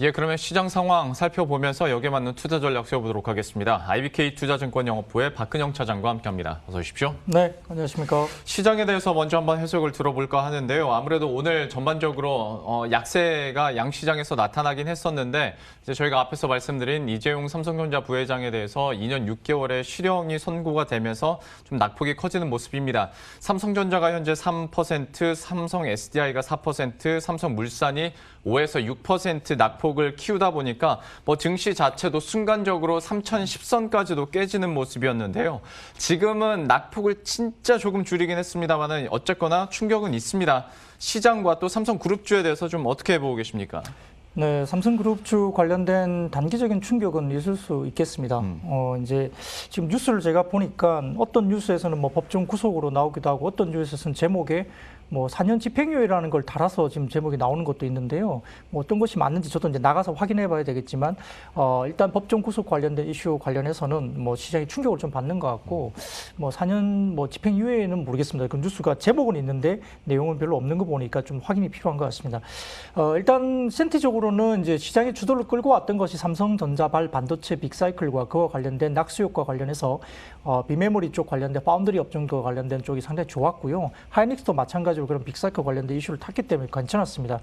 예, 그러면 시장 상황 살펴보면서 여기에 맞는 투자 전략 세워보도록 하겠습니다. IBK 투자증권 영업부의 박근영 차장과 함께합니다. 어서 오십시오. 네, 안녕하십니까. 시장에 대해서 먼저 한번 해석을 들어볼까 하는데요. 아무래도 오늘 전반적으로 약세가 양시장에서 나타나긴 했었는데 이제 저희가 앞에서 말씀드린 이재용 삼성전자 부회장에 대해서 2년 6개월의 실형이 선고가 되면서 좀 낙폭이 커지는 모습입니다. 삼성전자가 현재 3%, 삼성 SDI가 4%, 삼성물산이 5에서 6% 낙폭을 키우다 보니까 증시 자체도 순간적으로 3010선까지도 깨지는 모습이었는데요. 지금은 낙폭을 진짜 조금 줄이긴 했습니다만 어쨌거나 충격은 있습니다. 시장과 또 삼성그룹주에 대해서 좀 어떻게 보고 계십니까? 네, 삼성그룹주 관련된 단기적인 충격은 있을 수 있겠습니다. 이제 지금 뉴스를 제가 보니까 어떤 뉴스에서는 법정 구속으로 나오기도 하고 어떤 뉴스에서는 제목에 4년 집행유예라는 걸 달아서 지금 제목이 나오는 것도 있는데요. 어떤 것이 맞는지 저도 이제 나가서 확인해 봐야 되겠지만, 일단 법정 구속 관련된 이슈 관련해서는 시장이 충격을 좀 받는 것 같고, 4년 집행유예는 모르겠습니다. 그 뉴스가 제목은 있는데 내용은 별로 없는 거 보니까 좀 확인이 필요한 것 같습니다. 일단 센티적으로는 이제 시장의 주도를 끌고 왔던 것이 삼성전자발 반도체 빅사이클과 그와 관련된 낙수 효과 관련해서 비메모리 쪽 관련된 파운드리 업종과 관련된 쪽이 상당히 좋았고요. 하이닉스도 마찬가지로 그런 빅사이클 관련된 이슈를 탔기 때문에 괜찮았습니다.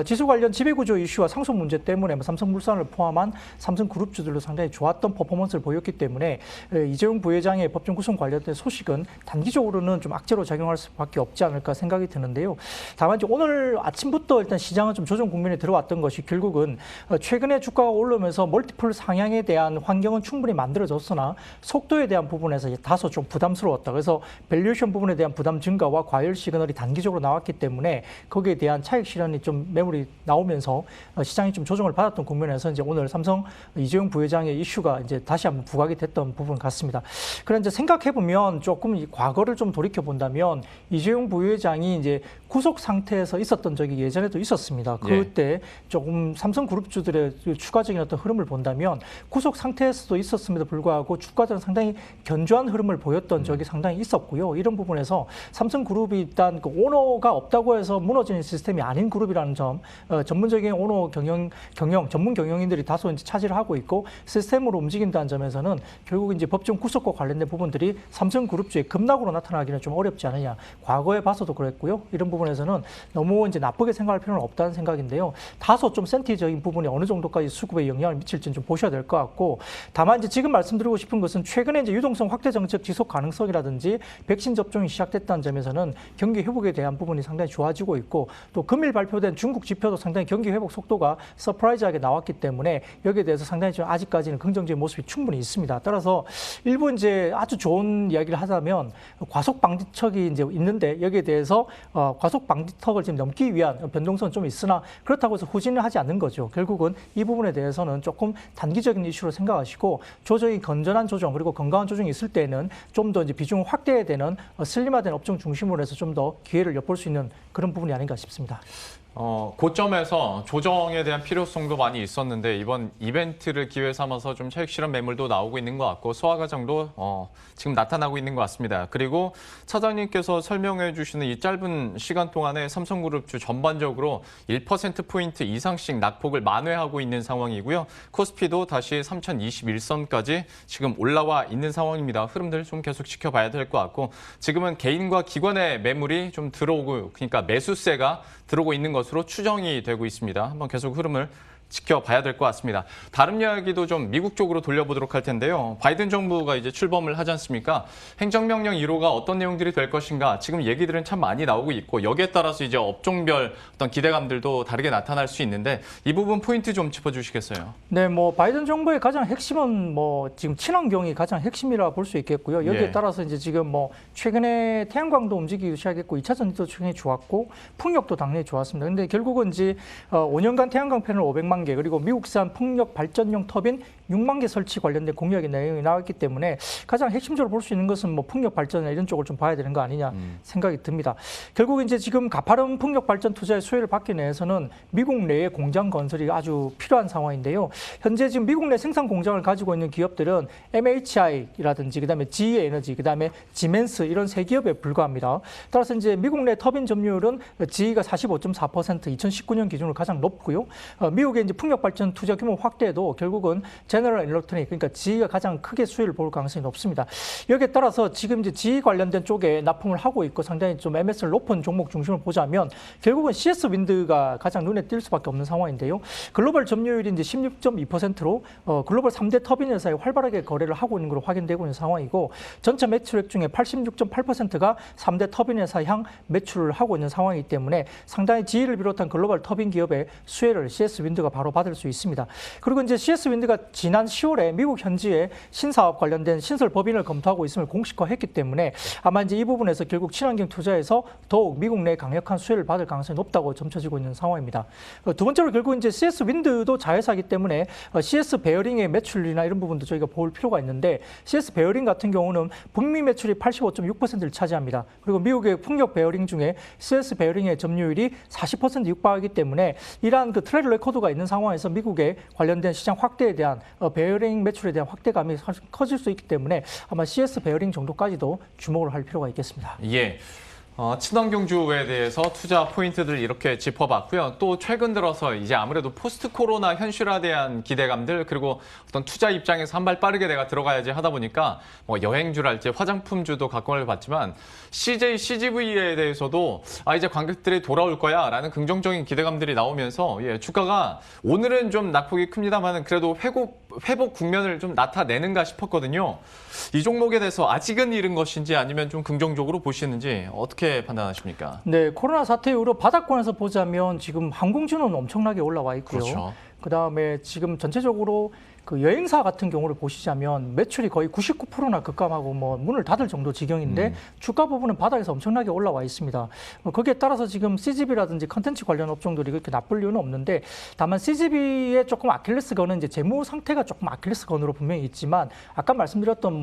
지수 관련 지배구조 이슈와 상속 문제 때문에 삼성물산을 포함한 삼성그룹주들도 상당히 좋았던 퍼포먼스를 보였기 때문에 이재용 부회장의 법정 구속 관련된 소식은 단기적으로는 좀 악재로 작용할 수밖에 없지 않을까 생각이 드는데요. 다만 이제 오늘 아침부터 일단 시장은 좀 조정 국면에 들어왔던 것이 결국은 최근에 주가가 오르면서 멀티플 상향에 대한 환경은 충분히 만들어졌으나 속도에 대한 부분에서 다소 좀 부담스러웠다. 그래서 밸류에이션 부분에 대한 부담 증가와 과열 시그널이 단기적으로 나왔기 때문에 거기에 대한 차익 실현이 좀 매물이 나오면서 시장이 좀 조정을 받았던 국면에서 이제 오늘 삼성 이재용 부회장의 이슈가 이제 다시 한번 부각이 됐던 부분 같습니다. 그런데 이제 생각해 보면 조금 이 과거를 좀 돌이켜 본다면 이재용 부회장이 이제 구속 상태에서 있었던 적이 예전에도 있었습니다. 그때 조금 삼성그룹주들의 추가적인 어떤 흐름을 본다면 구속 상태에서도 있었음에도 불구하고 주가들은 상당히 견조한 흐름을 보였던 적이 상당히 있었고요. 이런 부분에서 삼성그룹이 일단 그 오너가 없다고 해서 무너지는 시스템이 아닌 그룹이라는 점, 전문적인 오너 전문 경영인들이 다소 이제 차지를 하고 있고 시스템으로 움직인다는 점에서는 결국 이제 법정 구속과 관련된 부분들이 삼성그룹주의 급락으로 나타나기는 좀 어렵지 않느냐. 과거에 봐서도 그랬고요. 이런 부분에서는 너무 이제 나쁘게 생각할 필요는 없다는 생각인데요. 다소 좀 센티적인 부분이 어느 정도까지 수급에 영향을 미칠지는 좀 보셔야 될 것 같고, 다만 이제 지금 말씀드리고 싶은 것은 최근에 이제 유동성 확대 정책 지속 가능성이라든지 백신 접종이 시작됐다는 점에서는 경기 회복에 대한 부분이 상당히 좋아지고 있고, 또 금일 발표된 중국 지표도 상당히 경기 회복 속도가 서프라이즈하게 나왔기 때문에 여기에 대해서 상당히 좀 아직까지는 긍정적인 모습이 충분히 있습니다. 따라서 일부 이제 아주 좋은 이야기를 하자면 과속 방지턱이 이제 있는데 여기에 대해서 과속 방지턱을 지금 넘기 위한 변동성은 좀 있으나 그렇다고 해서 후진을 하지 않는 거죠. 결국은 이 부분에 대해서는 조금 단기적인 이슈로 생각하시고 조정이 건전한 조정 그리고 건강한 조정이 있을 때는 좀 더 이제 비중 확대되는 슬림화된 업종 중심으로 해서 좀 더 기회를 엿볼 수 있는 그런 부분이 아닌가 싶습니다. 고점에서 조정에 대한 필요성도 많이 있었는데 이번 이벤트를 기회 삼아서 좀 차익 실현 매물도 나오고 있는 것 같고 소화 과정도 지금 나타나고 있는 것 같습니다. 그리고 차장님께서 설명해 주시는 이 짧은 시간 동안에 삼성그룹주 전반적으로 1%포인트 이상씩 낙폭을 만회하고 있는 상황이고요. 코스피도 다시 3021선까지 지금 올라와 있는 상황입니다. 흐름들 좀 계속 지켜봐야 될 것 같고 지금은 개인과 기관의 매물이 좀 들어오고 그러니까 매수세가 들어오고 있는 것으로 추정이 되고 있습니다. 한번 계속 흐름을 지켜봐야 될 것 같습니다. 다른 이야기도 좀 미국 쪽으로 돌려보도록 할 텐데요. 바이든 정부가 이제 출범을 하지 않습니까? 행정명령 1호가 어떤 내용들이 될 것인가 지금 얘기들은 참 많이 나오고 있고 여기에 따라서 이제 업종별 어떤 기대감들도 다르게 나타날 수 있는데 이 부분 포인트 좀 짚어주시겠어요? 네, 바이든 정부의 가장 핵심은 지금 친환경이 가장 핵심이라 볼 수 있겠고요. 여기에 따라서 이제 지금 최근에 태양광도 움직이기 시작했고 2차 전지도 최근에 좋았고 풍력도 당연히 좋았습니다. 근데 결국은 이제 5년간 태양광 패널 500만 개 그리고 미국산 풍력 발전용 터빈 6만 개 설치 관련된 공약의 내용이 나왔기 때문에 가장 핵심적으로 볼 수 있는 것은 풍력 발전이나 이런 쪽을 좀 봐야 되는 거 아니냐 생각이 듭니다. 결국 이제 지금 가파른 풍력 발전 투자의 수혜를 받기 위해서는 미국 내에 공장 건설이 아주 필요한 상황인데요. 현재 지금 미국 내 생산 공장을 가지고 있는 기업들은 MHI라든지 그다음에 GE 에너지, 그다음에 지멘스 이런 세 기업에 불과합니다. 따라서 이제 미국 내 터빈 점유율은 GE가 45.4% 2019년 기준으로 가장 높고요. 미국의 이제 이제 풍력 발전 투자 규모 확대도 결국은 제너럴 일렉트로닉, 그러니까 GE가 가장 크게 수혜를 볼 가능성이 높습니다. 여기에 따라서 지금 이제 GE 관련된 쪽에 납품을 하고 있고 상당히 좀 MS를 높은 종목 중심을 보자면 결국은 CS 윈드가 가장 눈에 띌 수밖에 없는 상황인데요. 글로벌 점유율이 이제 16.2%로 글로벌 3대 터빈 회사에 활발하게 거래를 하고 있는 걸로 확인되고 있는 상황이고 전체 매출액 중에 86.8%가 3대 터빈 회사 향 매출을 하고 있는 상황이기 때문에 상당히 GE를 비롯한 글로벌 터빈 기업의 수혜를 CS 윈드가 바로 받을 수 있습니다. 그리고 이제 CS 윈드가 지난 10월에 미국 현지에 신사업 관련된 신설 법인을 검토하고 있음을 공식화했기 때문에 아마 이제 이 부분에서 결국 친환경 투자에서 더욱 미국 내 강력한 수혜를 받을 가능성이 높다고 점쳐지고 있는 상황입니다. 두 번째로 결국 이제 CS 윈드도 자회사이기 때문에 CS 베어링의 매출이나 이런 부분도 저희가 볼 필요가 있는데 CS 베어링 같은 경우는 북미 매출이 85.6%를 차지합니다. 그리고 미국의 풍력 베어링 중에 CS 베어링의 점유율이 40% 육박하기 때문에 이러한 그 트랙 레코드가 있는 상황에서 미국의 관련된 시장 확대에 대한 베어링 매출에 대한 확대감이 커질 수 있기 때문에 아마 CS 베어링 정도까지도 주목을 할 필요가 있겠습니다. 예. 친환경주에 대해서 투자 포인트들 이렇게 짚어봤고요. 또 최근 들어서 이제 아무래도 포스트 코로나 현실화에 대한 기대감들 그리고 어떤 투자 입장에서 한 발 빠르게 내가 들어가야지 하다 보니까 뭐 여행주랄지 화장품주도 각광을 받지만 CJ, CGV에 대해서도 이제 관객들이 돌아올 거야 라는 긍정적인 기대감들이 나오면서 주가가 오늘은 좀 낙폭이 큽니다만 그래도 회복 국면을 좀 나타내는가 싶었거든요. 이 종목에 대해서 아직은 이른 것인지 아니면 좀 긍정적으로 보시는지 어떻게 판단하십니까? 네, 코로나 사태 이후로 바닥권에서 보자면 지금 항공주는 엄청나게 올라와 있고요. 그렇죠. 그다음에 지금 전체적으로 그 여행사 같은 경우를 보시자면 매출이 거의 99%나 급감하고 뭐 문을 닫을 정도 지경인데 주가 부분은 바닥에서 엄청나게 올라와 있습니다. 거기에 따라서 지금 CGV라든지 컨텐츠 관련 업종들이 그렇게 나쁠 이유는 없는데 다만 CGV의 조금 아킬레스건은 이제 재무 상태가 조금 아킬레스건으로 분명히 있지만 아까 말씀드렸던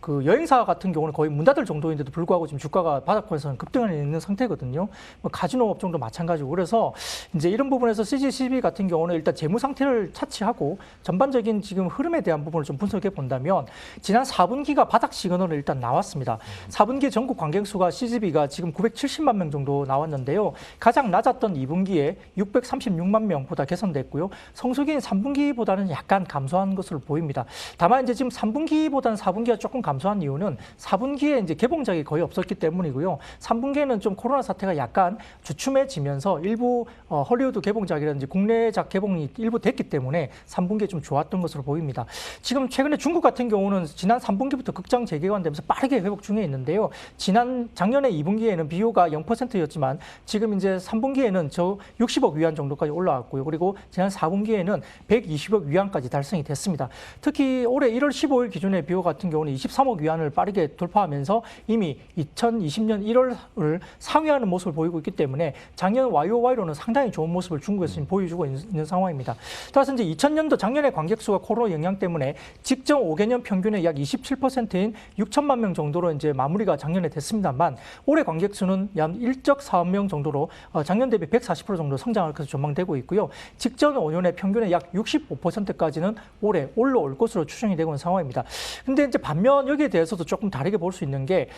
그 여행사 같은 경우는 거의 문 닫을 정도인데도 불구하고 지금 주가가 바닥권에서는 급등해 있는 상태거든요. 카지노 업종도 마찬가지고 그래서 이제 이런 부분에서 CGCB 같은 경우는 일단 재무 상태를 차치하고 전반적인 지금 흐름에 대한 부분을 좀 분석해 본다면 지난 4분기가 바닥 시그널을 일단 나왔습니다. 4분기 전국 관객 수가 CGV가 지금 970만 명 정도 나왔는데요. 가장 낮았던 2분기에 636만 명보다 개선됐고요. 성수기인 3분기보다는 약간 감소한 것으로 보입니다. 다만 이제 지금 3분기보다는 4분기가 조금 감소한 이유는 4분기에 이제 개봉작이 거의 없었기 때문이고요. 3분기에는 좀 코로나 사태가 약간 주춤해지면서 일부 헐리우드 개봉작이라든지 국내작 개봉이 일부 됐기 때문에 3분기에 좀 좋았던 것으로 보입니다. 지금 최근에 중국 같은 경우는 지난 3분기부터 극장 재개관되면서 빠르게 회복 중에 있는데요. 작년에 2분기에는 비효가 0%였지만 지금 이제 3분기에는 저 60억 위안 정도까지 올라왔고요. 그리고 지난 4분기에는 120억 위안까지 달성이 됐습니다. 특히 올해 1월 15일 기준의 비효 같은 경우는 23억 위안을 빠르게 돌파하면서 이미 2020년 1월을 상회하는 모습을 보이고 있기 때문에 작년 YOY로는 상당히 좋은 모습을 중국에서 지금 보여주고 있는 상황입니다. 따라서 이제 2000년도 작년에 관객 수가 코로나 영향 때문에 직전 5개년 평균의 약 27%인 6천만 명 정도로 이제 마무리가 작년에 됐습니다만 올해 관객 수는 약 1적 4명 정도로 작년 대비 140% 정도 성장할 것으로 전망되고 있고요. 직전 5년의 평균의 약 65%까지는 올해 올라올 것으로 추정이 되고 있는 상황입니다. 근데 이제 반면 여기에 대해서도 조금 다르게 볼 수 있는 게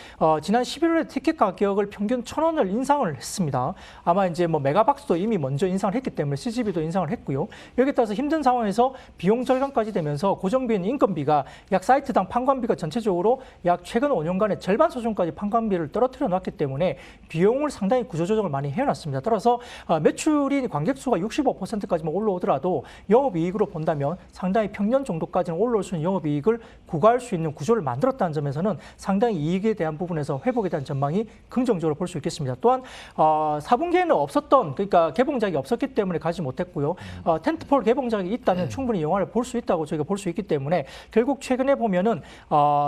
지난 11월에 티켓 가격을 평균 1,000원을 인상을 했습니다. 아마 이제 뭐 메가박스도 이미 먼저 인상을 했기 때문에 CGV도 인상을 했고요. 여기에 따라서 힘든 상황에서 비용 절감까지 되면서 고정비인 인건비가 약 사이트당 판관비가 전체적으로 약 최근 5년간의 절반 수준까지 판관비를 떨어뜨려 놨기 때문에 비용을 상당히 구조조정을 많이 해놨습니다. 따라서 매출이 관객 수가 65%까지만 올라오더라도 영업이익으로 본다면 상당히 평년 정도까지는 올라올 수 있는 영업이익을 구가할 수 있는 구조를 만들었다는 점에서는 상당히 이익에 대한 부분에서 회복에 대한 전망이 긍정적으로 볼 수 있겠습니다. 또한 4분기에는 없었던 그러니까 개봉작이 없었기 때문에 가지 못했고요. 텐트폴 개봉작이 있다면 충분히 영화를 볼 수 있다고 저희가 볼 수 있기 때문에 결국 최근에 보면은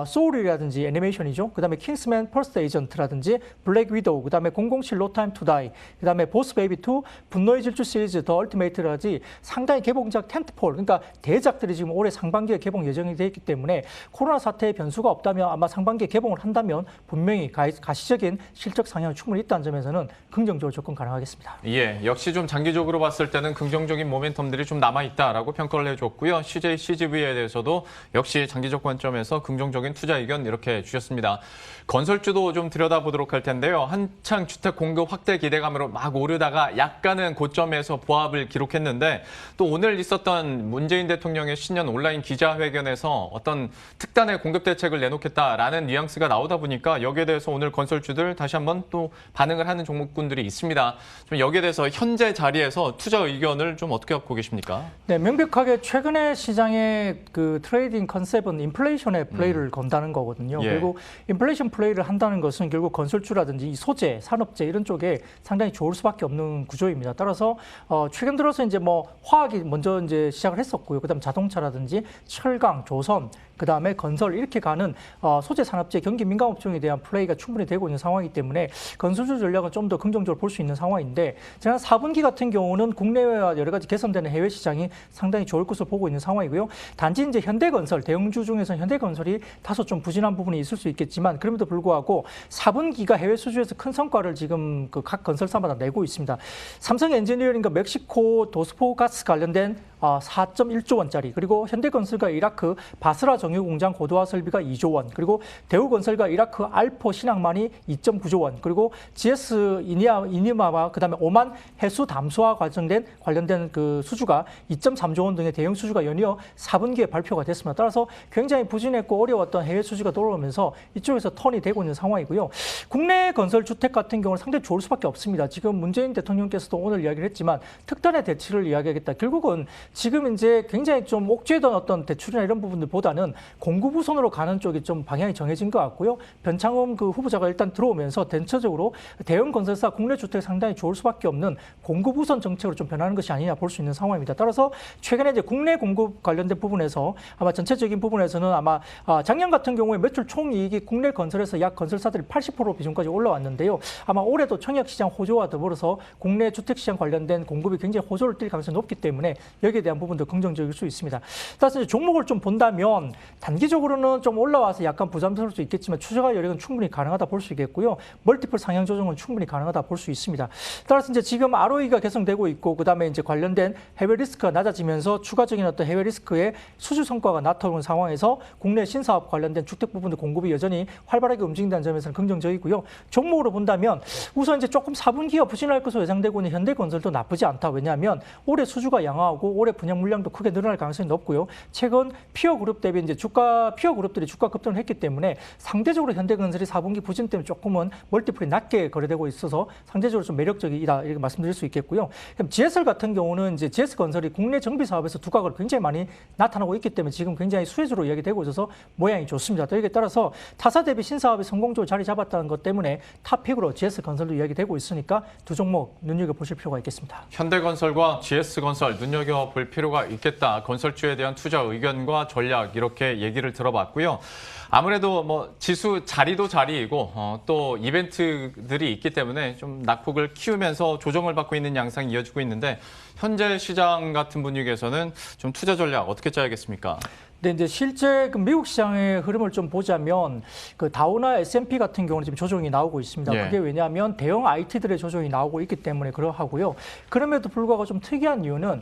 소울이라든지 애니메이션이죠. 그다음에 킹스맨 퍼스트 에이전트라든지 블랙 위도우, 그다음에 007 노 타임 투 다이, 그다음에 보스 베이비 2, 분노의 질주 시리즈 더 얼티메이트라든지 상당히 개봉작 텐트폴 그러니까 대작들이 지금 올해 상반기에 개봉 예정이 되어 있기 때문에 코로나 사태의 변수 변수가 없다면 아마 상반기에 개봉을 한다면 분명히 가시적인 실적 상향이 충분히 있다는 점에서는 긍정적으로 접근 가능하겠습니다. 예, 역시 좀 장기적으로 봤을 때는 긍정적인 모멘텀들이 좀 남아있다라고 평가를 해줬고요. CJ CGV에 대해서도 역시 장기적 관점에서 긍정적인 투자 의견 이렇게 주셨습니다. 건설주도 좀 들여다보도록 할 텐데요. 한창 주택 공급 확대 기대감으로 막 오르다가 약간은 고점에서 보합을 기록했는데 또 오늘 있었던 문재인 대통령의 신년 온라인 기자회견에서 어떤 특단의 공급 대책을 내놓겠다라는 뉘앙스가 나오다 보니까 여기에 대해서 오늘 건설주들 다시 한번 또 반응을 하는 종목군들이 있습니다. 좀 여기에 대해서 현재 자리에서 투자 의견을 좀 어떻게 갖고 계십니까? 네, 명백하게 최근에 시장의 그 트레이딩 컨셉은 인플레이션의 플레이를 건다는 거거든요. 예. 그리고 인플레이션 플레이를 한다는 것은 결국 건설주라든지 이 소재, 산업재 이런 쪽에 상당히 좋을 수밖에 없는 구조입니다. 따라서 최근 들어서 이제 뭐 화학이 먼저 이제 시작을 했었고요. 그다음 자동차라든지 철강, 조선, 그다음에 건설 이렇게 가는 소재 산업재 경기 민감 업종에 대한 플레이가 충분히 되고 있는 상황이기 때문에 건설주 전략은 좀 더 긍정적으로 볼 수 있는 상황인데 지난 4분기 같은 경우는 국내외와 여러 가지 개선되는 해외 시장이 상당히 좋을 것으로 보고 있는 상황이고요. 단지 이제 현대건설 대형주 중에서 현대건설이 다소 좀 부진한 부분이 있을 수 있겠지만 그럼에도 불구하고 4분기가 해외 수주에서 큰 성과를 지금 그 각 건설사마다 내고 있습니다. 삼성 엔지니어링과 멕시코 도스포가스 관련된 4.1조 원짜리 그리고 현대건설과 이라크 바스라 정유공장 고도화 설비가 2조 원 그리고 대우건설과 이라크 알포 신항만이 2.9조 원 그리고 GS 이니마와 그다음에 오만 해수 담수와 관련된 그 수주가 2.3조 원 등의 대형 수주가 연이어 4분기에 발표가 됐습니다. 따라서 굉장히 부진했고 어려웠던 해외 수주가 돌아오면서 이쪽에서 턴이 되고 있는 상황이고요. 국내 건설 주택 같은 경우는 상당히 좋을 수밖에 없습니다. 지금 문재인 대통령께서도 오늘 이야기를 했지만 특단의 대출을 이야기하겠다. 결국은 지금 이제 굉장히 좀 옥죄던 어떤 대출이나 이런 부분들보다는 공급우선으로 가는 쪽이 좀 방향이 정해진 것 같고요. 변창흠 그 후보자가 일단 들어오면서 전체적으로 대형 건설사 국내 주택 상당히 좋을 수밖에 없는 공급우선 정책으로 좀 변하는 것이 아니냐 볼 수 있는 상황입니다. 따라서 최근에 이제 국내 공급 관련된 부분에서 아마 전체적인 부분에서는 아마 작년 같은 경우에 매출 총이익이 국내 건설에서 약 건설사들이 80% 비중까지 올라왔는데요. 아마 올해도 청약시장 호조와 더불어서 국내 주택시장 관련된 공급이 굉장히 호조를 띨 가능성이 높기 때문에 여기에 대한 부분도 긍정적일 수 있습니다. 따라서 이제 종목을 좀 본다면 단기적으로는 좀 올라와서 약간 부담스러울 수 있겠지만 추세가 여력은 충분히 가능하다 볼 수 있겠고요. 멀티플 상향 조정은 충분히 가능하다 볼 수 있습니다. 따라서 이제 지금 ROE가 개선되고 있고 그다음에 이제 관련된 해외 리스크가 낮아지면서 추가적인 어떤 해외 리스크의 수주 성과가 나타오는 상황에서 국내 신사업 관련된 주택 부분의 공급이 여전히 활발하게 움직인다는 점에서는 긍정적이고요. 종목으로 본다면 우선 이제 조금 4분기가 부진할 것으로 예상되고 있는 현대건설도 나쁘지 않다. 왜냐하면 올해 수주가 양호하고 올해 분양 물량도 크게 늘어날 가능성이 높고요. 최근 피어 그룹 대비 이제 피어 그룹들이 주가 급등을 했기 때문에 상대적으로 현대건설이 4분기 부진 때문에 조금은 멀티플이 낮게 거래되고 있어서 상대적으로 좀 매력적이다 이렇게 말씀드릴 수 있겠고요. 그럼 GSL 같은 경우는 이제 GS건설이 국내 정비 사업에서 두각을 굉장히 많이 나타나고 있기 때문에 지금 굉장히 수혜주로 이야기되고 있어서 모양이 좋습니다. 또 여기에 따라서 타사 대비 신사업이 성공적으로 자리 잡았다는 것 때문에 탑픽으로 GS건설도 이야기되고 있으니까 두 종목 눈여겨보실 필요가 있겠습니다. 현대건설과 GS건설 눈여겨볼 필요가 있겠다. 건설주에 대한 투자 의견과 전략 이렇게 얘기를 들어봤고요. 아무래도 뭐 지수 자리도 자리이고 또 이벤트들이 있기 때문에 좀 낙폭을 키우면서 조정을 받고 있는 양상이 이어지고 있는데 현재 시장 같은 분위기에서는 좀 투자 전략 어떻게 짜야겠습니까? 근데 이제 실제 그 미국 시장의 흐름을 좀 보자면 그 다우나 S&P 같은 경우는 지금 조정이 나오고 있습니다. 예. 그게 왜냐하면 대형 IT들의 조정이 나오고 있기 때문에 그러하고요. 그럼에도 불구하고 좀 특이한 이유는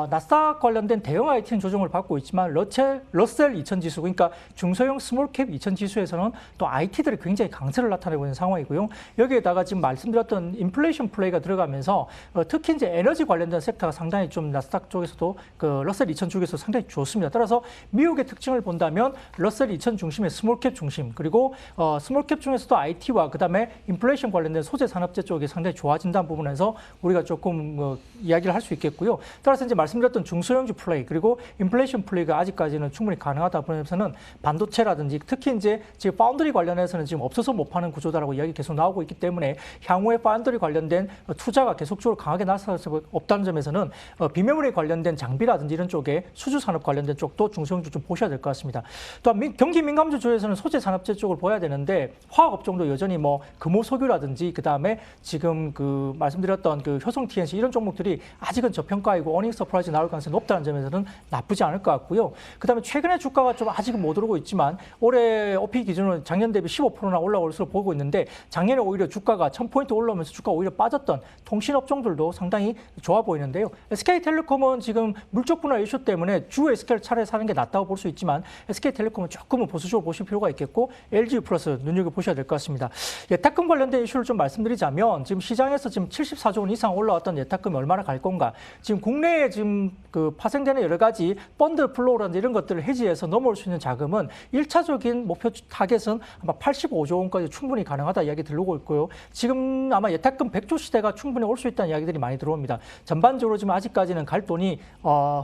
나스닥 관련된 대형 IT는 조정을 받고 있지만 러셀 2000 지수 그러니까 중소형 스몰캡 2000 지수에서는 또 IT들이 굉장히 강세를 나타내고 있는 상황이고요. 여기에다가 지금 말씀드렸던 인플레이션 플레이가 들어가면서 특히 이제 에너지 관련된 섹터가 상당히 좀 나스닥 쪽에서도 그 러셀 2000 쪽에서 상당히 좋습니다. 따라서 미국의 특징을 본다면 러셀 2000 중심의 스몰캡 중심 그리고 스몰캡 중에서도 IT와 그다음에 인플레이션 관련된 소재 산업재 쪽이 상당히 좋아진다는 부분에서 우리가 조금 이야기를 할 수 있겠고요. 따라서 이제 말씀드렸던 중소형주 플레이 그리고 인플레이션 플레이가 아직까지는 충분히 가능하다 보면서는 반도체라든지 특히 이제 지금 파운드리 관련해서는 지금 없어서 못 파는 구조다라고 이야기 계속 나오고 있기 때문에 향후에 파운드리 관련된 투자가 계속적으로 강하게 나서서 없다는 점에서는 비메모리 관련된 장비라든지 이런 쪽에 수주 산업 관련된 쪽도 중소형주 업종도 좀 보셔야 될 것 같습니다. 또한 경기 민감주 주에서는 소재 산업재 쪽을 봐야 되는데 화학 업종도 여전히 뭐 금호석유라든지 그다음에 지금 그 말씀드렸던 그 효성 TNC 이런 종목들이 아직은 저평가이고 어닝 서프라이즈 나올 가능성이 높다는 점에서는 나쁘지 않을 것 같고요. 그다음에 최근에 주가가 좀 아직은 못 오르고 있지만 올해 OP 기준으로 작년 대비 15%나 올라올 것으로 보고 있는데 작년에 오히려 주가가 1000포인트 올라오면서 주가가 오히려 빠졌던 통신업종들도 상당히 좋아 보이는데요. SK텔레콤은 지금 물적 분할 이슈 때문에 주 SK를 차라리 사는 게 낫다고 볼 수 있지만 SK텔레콤은 조금은 보수적으로 보실 필요가 있겠고 LG 플러스 눈여겨보셔야 될 것 같습니다. 예탁금 관련된 이슈를 좀 말씀드리자면 지금 시장에서 지금 74조 원 이상 올라왔던 예탁금이 얼마나 갈 건가. 지금 국내에 지금 그 파생되는 여러 가지 펀드 플로우라든지 이런 것들을 해지해서 넘어올 수 있는 자금은 1차적인 목표 타겟은 아마 85조 원까지 충분히 가능하다 이야기 들어오고 있고요. 지금 아마 예탁금 100조 시대가 충분히 올 수 있다는 이야기들이 많이 들어옵니다. 전반적으로 지금 아직까지는 갈 돈이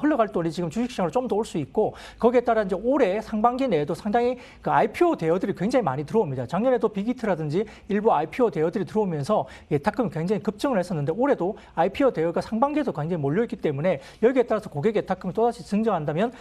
흘러갈 돈이 지금 주식시장으로 좀 더 올 수 있고 거기에 따라 이제 올해 상반기 내에도 상당히 그 IPO 대여들이 굉장히 많이 들어옵니다. 작년에도 빅히트라든지 일부 IPO 대여들이 들어오면서 예탁금이 굉장히 급증을 했었는데 올해도 IPO 대여가 상반기에도 굉장히 몰려있기 때문에 여기에 따라서 고객 예탁금이 또다시 증정한다면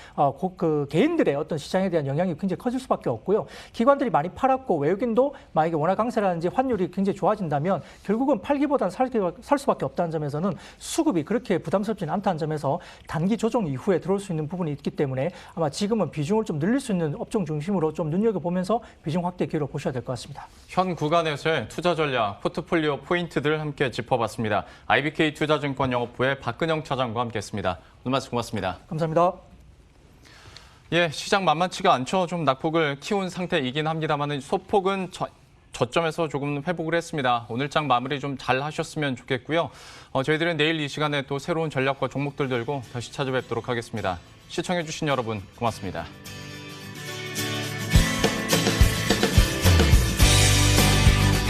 그 개인들의 어떤 시장에 대한 영향이 굉장히 커질 수밖에 없고요. 기관들이 많이 팔았고 외국인도 만약에 원화 강세라든지 환율이 굉장히 좋아진다면 결국은 팔기보다는 살 수밖에 없다는 점에서는 수급이 그렇게 부담스럽지는 않다는 점에서 단기 조정 이후에 들어올 수 있는 부분이 있기 때문에 아마 지금은 비중을 좀 늘릴 수 있는 업종 중심으로 좀 눈여겨보면서 비중 확대 기회로 보셔야 될 것 같습니다. 현 구간에서의 투자 전략, 포트폴리오 포인트들 함께 짚어봤습니다. IBK 투자증권 영업부의 박근영 차장과 함께했습니다. 오늘 말씀 고맙습니다. 감사합니다. 예, 시장 만만치가 않죠. 좀 낙폭을 키운 상태이긴 합니다만 소폭은 저점에서 조금 회복을 했습니다. 오늘 장 마무리 좀 잘 하셨으면 좋겠고요. 저희들은 내일 이 시간에 또 새로운 전략과 종목들 들고 다시 찾아뵙도록 하겠습니다. 시청해주신 여러분 고맙습니다.